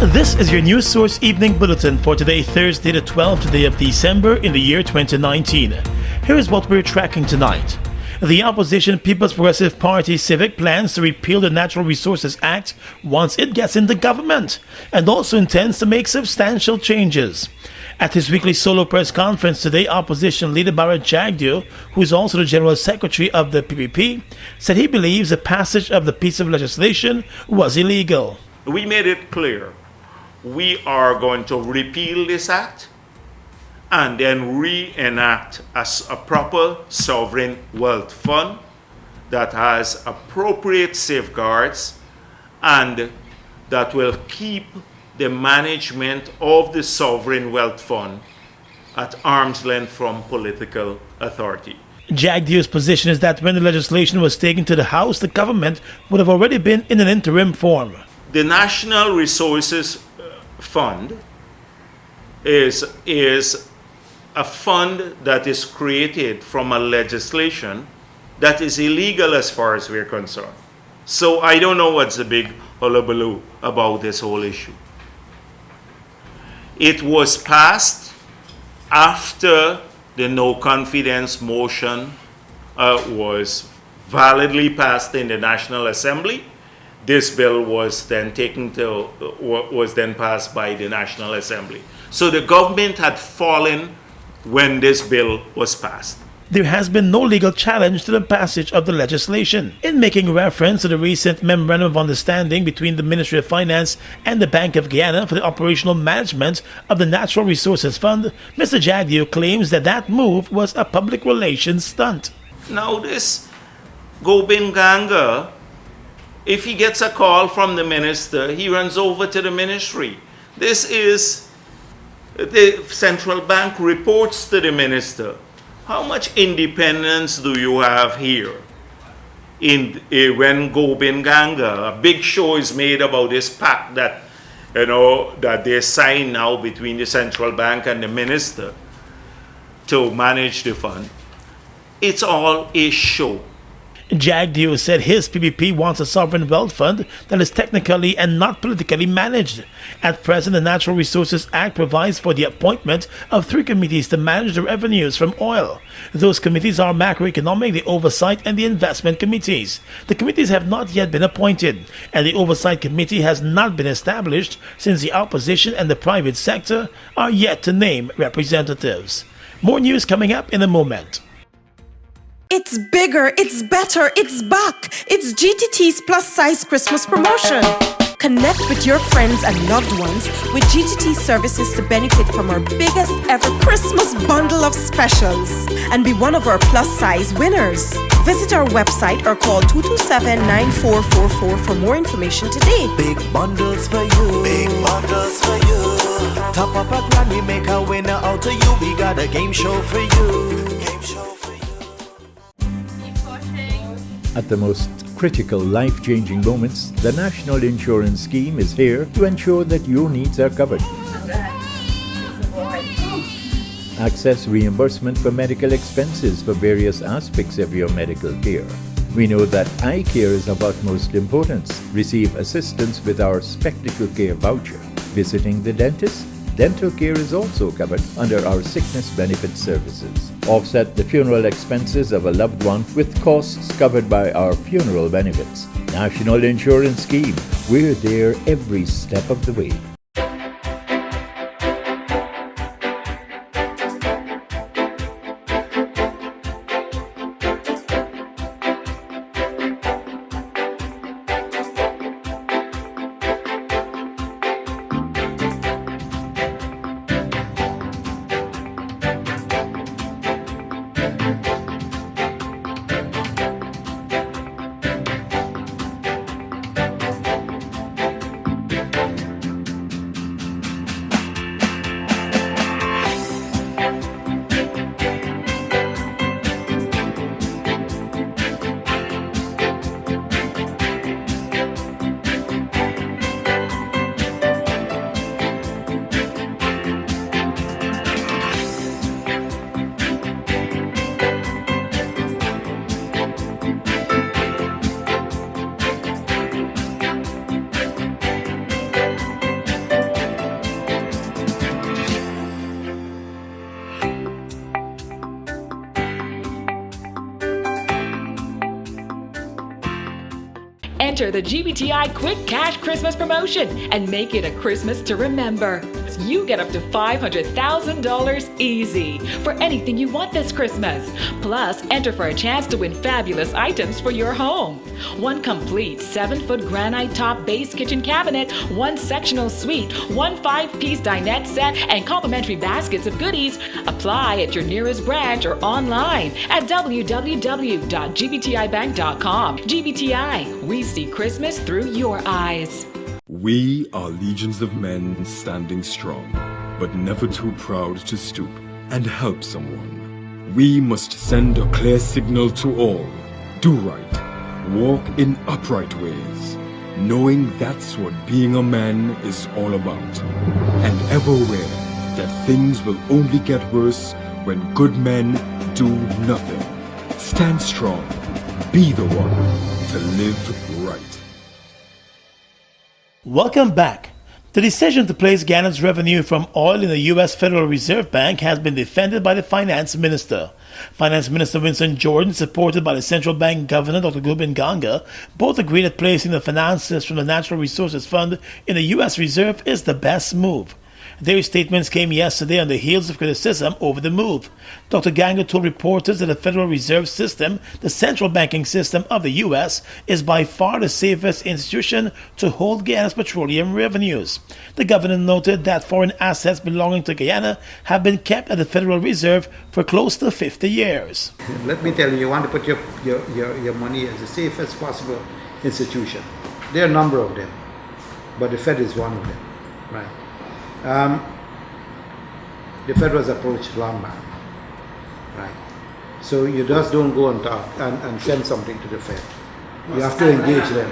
This is your News Source Evening Bulletin for today, Thursday, the 12th day of December in the year 2019. Here is what we're tracking tonight. The opposition People's Progressive Party Civic plans to repeal the Natural Resources Act once it gets into government, and also intends to make substantial changes. At his weekly solo press conference today, opposition leader Bharat Jagdeo, who is also the General Secretary of the PPP, said he believes the passage of the piece of legislation was illegal. We made it clear we are going to repeal this act and then reenact as a proper sovereign wealth fund that has appropriate safeguards and that will keep the management of the sovereign wealth fund at arm's length from political authority. Jagdeo's position is that when the legislation was taken to the House, the government would have already been in an interim form. The National Resources Fund is a fund that is created from a legislation that is illegal as far as we're concerned. So I don't know what's the big hullabaloo about this whole issue. It was passed after the no confidence motion was validly passed in the National Assembly. This bill was then passed by the National Assembly. So the government had fallen when this bill was passed. There has been no legal challenge to the passage of the legislation. In making reference to the recent Memorandum of Understanding between the Ministry of Finance and the Bank of Guyana for the operational management of the Natural Resources Fund, Mr. Jagdeo claims that move was a public relations stunt. Now this Gobin Ganga, if he gets a call from the minister, he runs over to the ministry. This is the central bank reports to the minister. How much independence do you have here? When Gobin Ganga, a big show is made about this pact that that they sign now between the central bank and the minister to manage the fund. It's all a show. Jagdeo said his PPP wants a sovereign wealth fund that is technically and not politically managed. At present, the Natural Resources Act provides for the appointment of 3 committees to manage the revenues from oil. Those committees are macroeconomic, the oversight, and the investment committees. The committees have not yet been appointed, and the oversight committee has not been established since the opposition and the private sector are yet to name representatives. More news coming up in a moment. It's bigger, it's better, it's back. It's GTT's plus size Christmas promotion. Connect with your friends and loved ones with GTT services to benefit from our biggest ever Christmas bundle of specials and be one of our plus size winners. Visit our website or call 227-9444 for more information today. Big bundles for you. Big bundles for you. Top up a grand, we make a winner out of you. We got a game show for you. Game show for you. At the most critical life-changing moments, the National Insurance Scheme is here to ensure that your needs are covered. Access reimbursement for medical expenses for various aspects of your medical care. We know that eye care is of utmost importance. Receive assistance with our Spectacle Care voucher. Visiting the dentist? Dental care is also covered under our sickness benefit services. Offset the funeral expenses of a loved one with costs covered by our funeral benefits. National Insurance Scheme. We're there every step of the way. Enter the GBTI Quick Cash Christmas promotion and make it a Christmas to remember. You get up to $500,000 easy for anything you want this Christmas. Plus, enter for a chance to win fabulous items for your home. One complete 7-foot granite top base kitchen cabinet, one sectional suite, one 5-piece dinette set, and complimentary baskets of goodies. Apply at your nearest branch or online at www.gbtibank.com. GBTI, we see Christmas through your eyes. We are legions of men standing strong, but never too proud to stoop and help someone. We must send a clear signal to all. Do right, walk in upright ways, knowing that's what being a man is all about. And ever aware that things will only get worse when good men do nothing. Stand strong. Be the one to live right. Welcome back. The decision to place Guyana's revenue from oil in the U.S. Federal Reserve Bank has been defended by the Finance Minister. Finance Minister Winston Jordan, supported by the Central Bank Governor Dr. Gubin Ganga, both agree that placing the finances from the Natural Resources Fund in the U.S. Reserve is the best move. Their statements came yesterday on the heels of criticism over the move. Dr. Ganga told reporters that the Federal Reserve System, the central banking system of the U.S., is by far the safest institution to hold Guyana's petroleum revenues. The governor noted that foreign assets belonging to Guyana have been kept at the Federal Reserve for close to 50 years. Let me tell you, you want to put your money as the safest possible institution. There are a number of them, but the Fed is one of them, right? The Fed was approached long back, right? So you just don't go and talk and send something to the Fed. You have to engage them.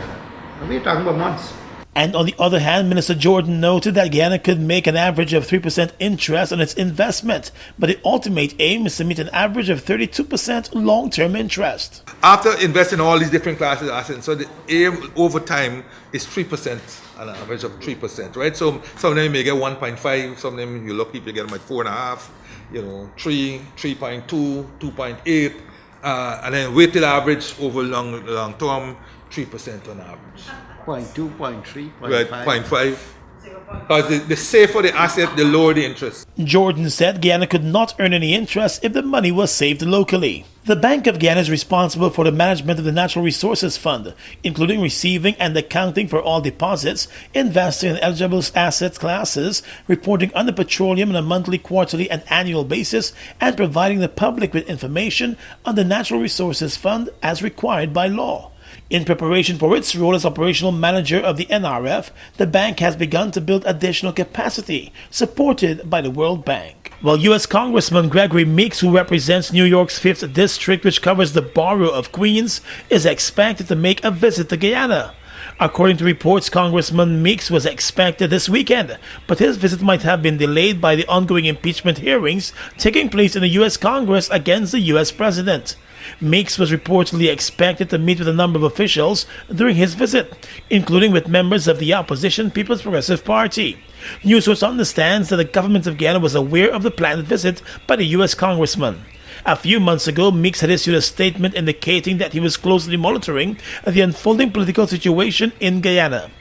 We're talking about months. And on the other hand, Minister Jordan noted that Guyana could make an average of 3% interest on its investment, but the ultimate aim is to meet an average of 32% long-term interest. After investing in all these different classes of assets, so the aim over time is 3%, an average of 3%, right? So some of them you may get 1.5, some of them you're lucky if you get them at 4.5, 3, 3.2, 2.8, and then weighted average over long term, 3% on average. 0.2, 0.3, 0.5. Right, 0.5. Because the safer the asset, the lower the interest. Jordan said Guyana could not earn any interest if the money was saved locally. The Bank of Guyana is responsible for the management of the Natural Resources Fund, including receiving and accounting for all deposits, investing in eligible asset classes, reporting on the petroleum on a monthly, quarterly, and annual basis, and providing the public with information on the Natural Resources Fund as required by law. In preparation for its role as operational manager of the NRF, the bank has begun to build additional capacity, supported by the World Bank. While U.S. Congressman Gregory Meeks, who represents New York's 5th District, which covers the borough of Queens, is expected to make a visit to Guyana. According to reports, Congressman Meeks was expected this weekend, but his visit might have been delayed by the ongoing impeachment hearings taking place in the U.S. Congress against the U.S. president. Meeks was reportedly expected to meet with a number of officials during his visit, including with members of the opposition People's Progressive Party. News source understands that the government of Guyana was aware of the planned visit by the U.S. Congressman. A few months ago, Meeks had issued a statement indicating that he was closely monitoring the unfolding political situation in Guyana.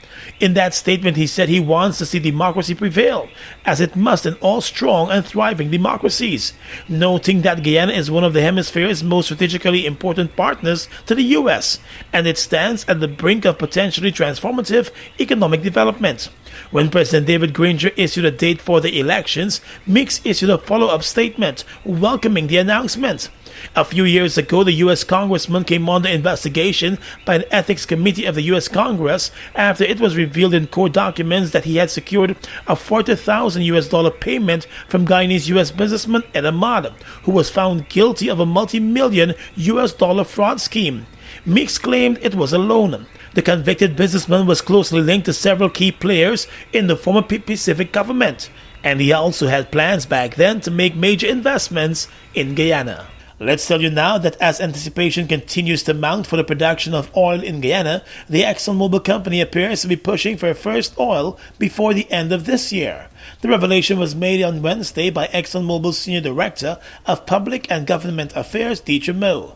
In that statement, he said he wants to see democracy prevail, as it must in all strong and thriving democracies, noting that Guyana is one of the hemisphere's most strategically important partners to the U.S., and it stands at the brink of potentially transformative economic development. When President David Granger issued a date for the elections, Meeks issued a follow-up statement welcoming the announcement. A few years ago, the U.S. Congressman came under investigation by an ethics committee of the U.S. Congress after it was revealed in court documents that he had secured a $40,000 payment from Guyanese U.S. businessman Ed Ahmad, who was found guilty of a multi-million U.S. dollar fraud scheme. Meeks claimed it was a loan. The convicted businessman was closely linked to several key players in the former Pacific government, and he also had plans back then to make major investments in Guyana. Let's tell you now that as anticipation continues to mount for the production of oil in Guyana, the ExxonMobil company appears to be pushing for first oil before the end of this year. The revelation was made on Wednesday by ExxonMobil's Senior Director of Public and Government Affairs, Dieter Moe.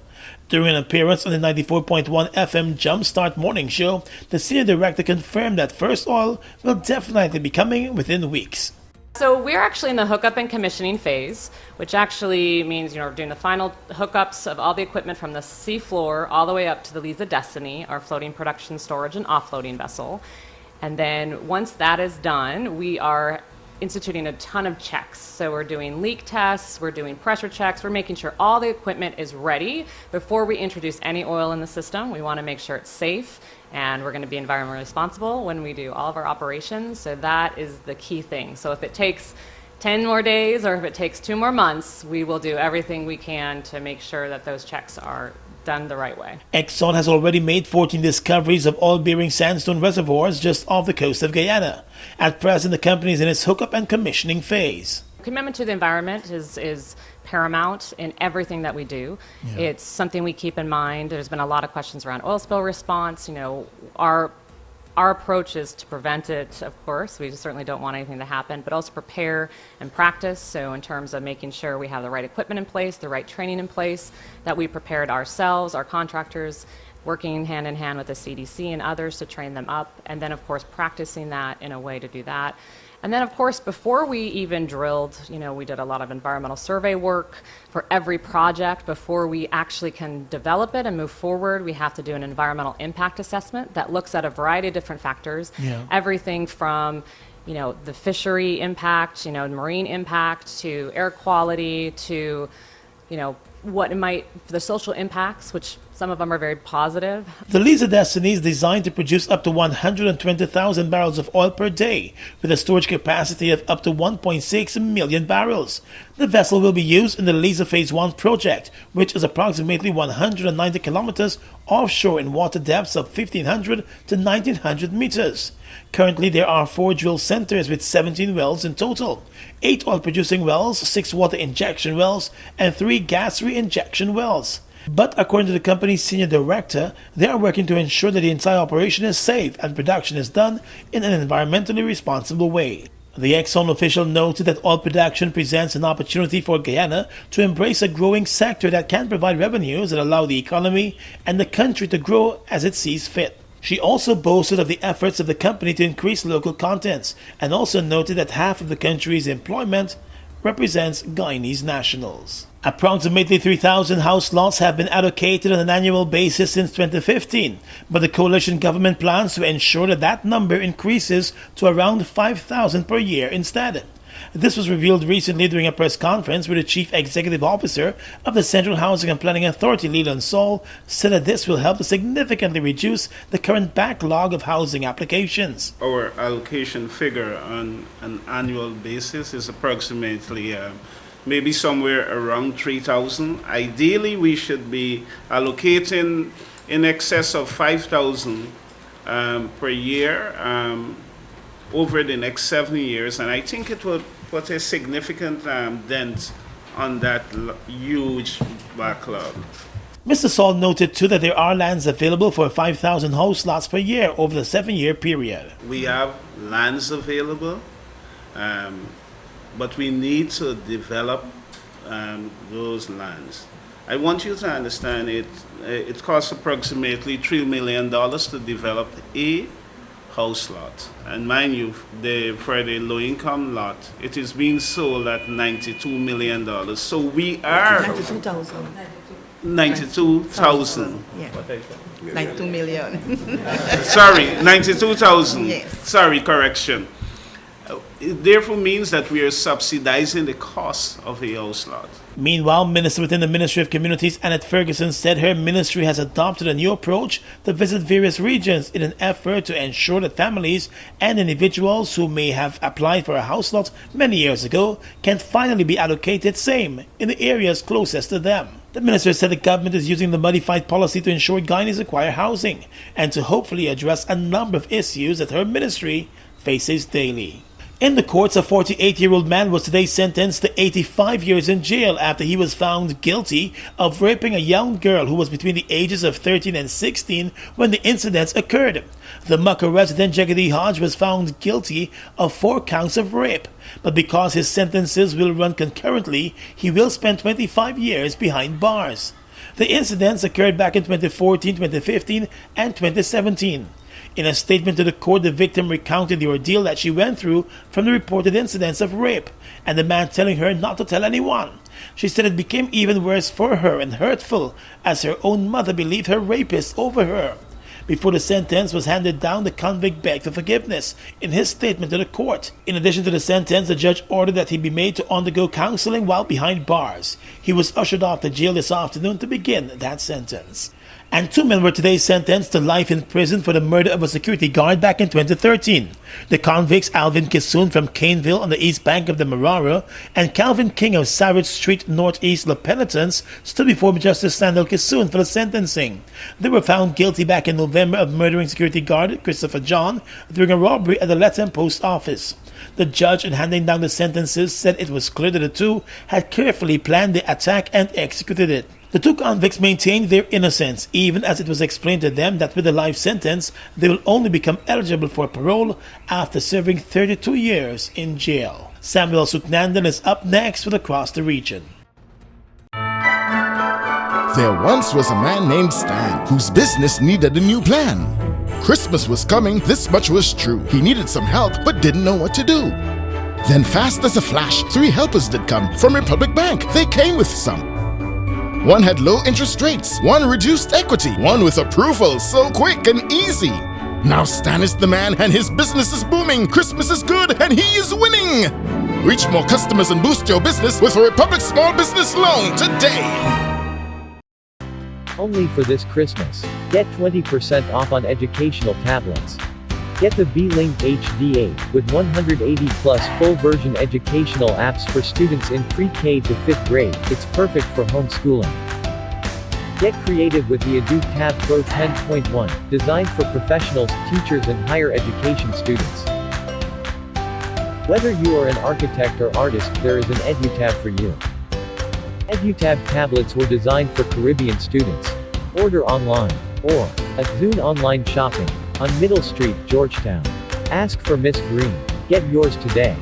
During an appearance on the 94.1 FM Jumpstart Morning Show, the senior director confirmed that first oil will definitely be coming within weeks. So we're actually in the hookup and commissioning phase, which actually means, we're doing the final hookups of all the equipment from the sea floor all the way up to the Liza Destiny, our floating production, storage, and offloading vessel. And then once that is done, we are instituting a ton of checks. So we're doing leak tests, we're doing pressure checks, we're making sure all the equipment is ready before we introduce any oil in the system. We want to make sure it's safe, and we're going to be environmentally responsible when we do all of our operations. So that is the key thing. So if it takes 10 more days or if it takes 2 more months, we will do everything we can to make sure that those checks are done the right way. Exxon has already made 14 discoveries of oil-bearing sandstone reservoirs just off the coast of Guyana. At present, the company is in its hookup and commissioning phase. Commitment to the environment is paramount in everything that we do. Yeah. It's something we keep in mind. There's been a lot of questions around oil spill response. Our approach is to prevent it, of course. We certainly don't want anything to happen, but also prepare and practice. So in terms of making sure we have the right equipment in place, the right training in place, that we prepared ourselves, our contractors, working hand in hand with the CDC and others to train them up, and then of course practicing that in a way to do that. And then, of course, before we even drilled, we did a lot of environmental survey work for every project. Before we actually can develop it and move forward, we have to do an environmental impact assessment that looks at a variety of different factors. Yeah. Everything from, the fishery impact, marine impact, to air quality, to, what it might, the social impacts, which some of them are very positive. The Liza Destiny is designed to produce up to 120,000 barrels of oil per day, with a storage capacity of up to 1.6 million barrels. The vessel will be used in the Liza Phase 1 project, which is approximately 190 kilometers offshore in water depths of 1,500 to 1,900 meters. Currently, there are 4 drill centers with 17 wells in total, 8 oil-producing wells, 6 water injection wells, and 3 gas reinjection wells. But according to the company's senior director, they are working to ensure that the entire operation is safe and production is done in an environmentally responsible way. The Exxon official noted that oil production presents an opportunity for Guyana to embrace a growing sector that can provide revenues that allow the economy and the country to grow as it sees fit. She also boasted of the efforts of the company to increase local contents, and also noted that half of the country's employment represents Guyanese nationals. Approximately 3,000 house lots have been allocated on an annual basis since 2015, but the coalition government plans to ensure that that number increases to around 5,000 per year instead. This was revealed recently during a press conference where the Chief Executive Officer of the Central Housing and Planning Authority, Leland Saul, said that this will help to significantly reduce the current backlog of housing applications. Our allocation figure on an annual basis is approximately maybe somewhere around 3,000. Ideally, we should be allocating in excess of 5,000 per year over the next 7 years, and I think it will put a significant dent on that huge backlog. Mr. Saul noted too that there are lands available for 5,000 house lots per year over the 7-year period. We have lands available, but we need to develop those lands. I want you to understand it costs approximately $3 million to develop a house lot. And mind you, for the low-income lot, it is being sold at $92 million. So we are... 92,000. 92,000. Yeah. 92 million. Sorry, 92,000. Yes. Sorry, correction. It therefore means that we are subsidizing the cost of a house lot. Meanwhile, Minister within the Ministry of Communities, Annette Ferguson, said her ministry has adopted a new approach to visit various regions in an effort to ensure that families and individuals who may have applied for a house lot many years ago can finally be allocated same in the areas closest to them. The minister said the government is using the modified policy to ensure Guyanese acquire housing and to hopefully address a number of issues that her ministry faces daily. In the courts, a 48-year-old man was today sentenced to 85 years in jail after he was found guilty of raping a young girl who was between the ages of 13 and 16 when the incidents occurred. The Mucka resident Jagadi Hodge was found guilty of 4 counts of rape, but because his sentences will run concurrently, he will spend 25 years behind bars. The incidents occurred back in 2014, 2015, and 2017. In a statement to the court, the victim recounted the ordeal that she went through from the reported incidents of rape and the man telling her not to tell anyone. She said it became even worse for her and hurtful as her own mother believed her rapist over her. Before the sentence was handed down, the convict begged for forgiveness in his statement to the court. In addition to the sentence, the judge ordered that he be made to undergo counseling while behind bars. He was ushered off to jail this afternoon to begin that sentence. And 2 men were today sentenced to life in prison for the murder of a security guard back in 2013. The convicts Alvin Kissoon from Caneville on the east bank of the Marara and Calvin King of Savage Street Northeast, La Penitence, stood before Justice Sandal Kissoon for the sentencing. They were found guilty back in November of murdering security guard Christopher John during a robbery at the Lethem Post Office. The judge, in handing down the sentences, said it was clear that the two had carefully planned the attack and executed it. The two convicts maintained their innocence, even as it was explained to them that with a life sentence, they will only become eligible for parole after serving 32 years in jail. Samuel Suknandan is up next with Across the Region. There once was a man named Stan whose business needed a new plan. Christmas was coming, this much was true. He needed some help but didn't know what to do. Then fast as a flash, 3 helpers did come from Republic Bank. They came with some. One had low interest rates, one reduced equity, one with approval so quick and easy. Now Stan is the man and his business is booming. Christmas is good and he is winning. Reach more customers and boost your business with a Republic Small Business Loan today. Only for this Christmas. Get 20% off on educational tablets. Get the B-Link HD8 with 180 plus full version educational apps for students in pre-K to 5th grade. It's perfect for homeschooling. Get creative with the Edu Tab Pro 10.1, designed for professionals, teachers and higher education students. Whether you are an architect or artist, there is an EduTab for you. EduTab tablets were designed for Caribbean students. Order online or at Zune Online Shopping on Middle Street, Georgetown. Ask for Miss Green. Get yours today.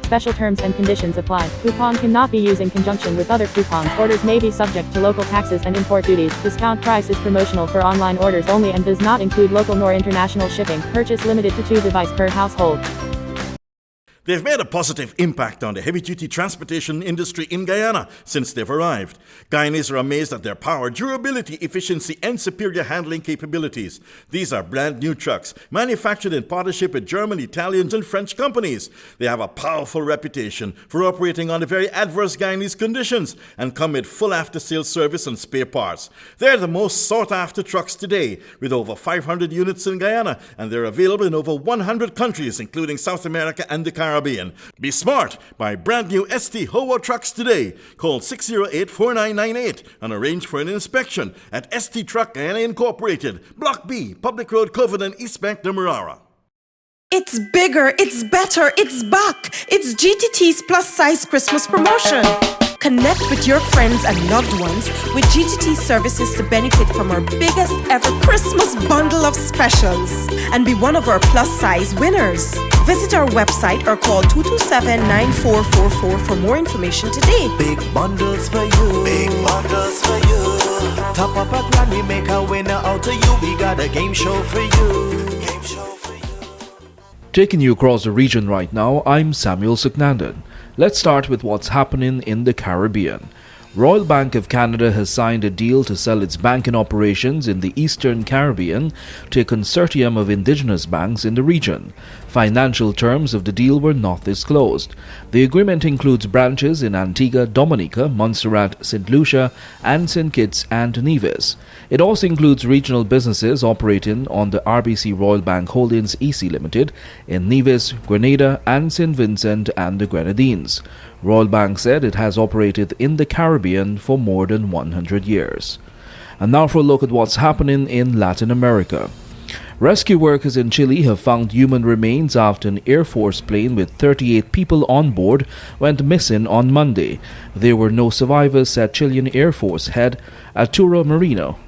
Special terms and conditions apply. Coupon cannot be used in conjunction with other coupons. Orders may be subject to local taxes and import duties. Discount price is promotional for online orders only and does not include local nor international shipping. Purchase limited to 2 devices per household. They've made a positive impact on the heavy-duty transportation industry in Guyana since they've arrived. Guyanese are amazed at their power, durability, efficiency, and superior handling capabilities. These are brand new trucks, manufactured in partnership with German, Italian, and French companies. They have a powerful reputation for operating under very adverse Guyanese conditions and come with full after-sales service and spare parts. They're the most sought-after trucks today, with over 500 units in Guyana, and they're available in over 100 countries, including South America and the Caribbean. Be smart. Buy brand new ST Howo trucks today. Call 608-4998 and arrange for an inspection at ST Truck Guyana Incorporated, Block B, Public Road, Covenant, East Bank, Demerara. It's bigger, it's better, it's back. It's GTT's plus size Christmas promotion. Connect with your friends and loved ones with GTT services to benefit from our biggest ever Christmas bundle of specials and be one of our plus size winners. Visit our website or call 227-9444 for more information today. Big bundles for you. Big bundles for you. Top up a grand, we make a winner out of you. We got a game show for you. Game show for you. Taking you across the region right now, I'm Samuel Suknandan. Let's start with what's happening in the Caribbean. Royal Bank of Canada has signed a deal to sell its banking operations in the Eastern Caribbean to a consortium of indigenous banks in the region. Financial terms of the deal were not disclosed. The agreement includes branches in Antigua, Dominica, Montserrat, St. Lucia, and St. Kitts and Nevis. It also includes regional businesses operating on the RBC Royal Bank Holdings EC Limited in Nevis, Grenada, and St. Vincent and the Grenadines. Royal Bank said it has operated in the Caribbean for more than 100 years. And now for a look at what's happening in Latin America. Rescue workers in Chile have found human remains after an Air Force plane with 38 people on board went missing on Monday. There were no survivors, said Chilean Air Force head Arturo Merino.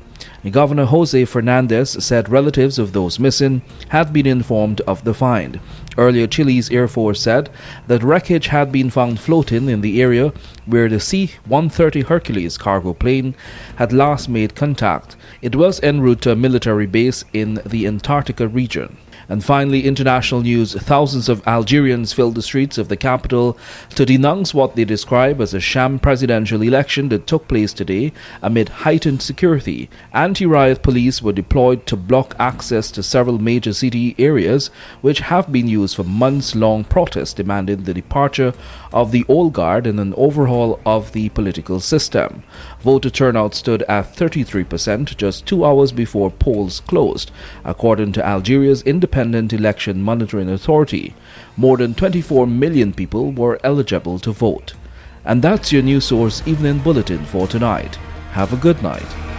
Governor Jose Fernandez said relatives of those missing had been informed of the find. Earlier, Chile's Air Force said that wreckage had been found floating in the area where the C-130 Hercules cargo plane had last made contact. It was en route to a military base in the Antarctica region. And finally, international news. Thousands of Algerians filled the streets of the capital to denounce what they describe as a sham presidential election that took place today amid heightened security. Anti-riot police were deployed to block access to several major city areas which have been used for months-long protests demanding the departure of the old guard and an overhaul of the political system. Voter turnout stood at 33% just 2 hours before polls closed, according to Algeria's Independent Election Monitoring Authority. More than 24 million people were eligible to vote. And that's your News Source Evening Bulletin for tonight. Have a good night.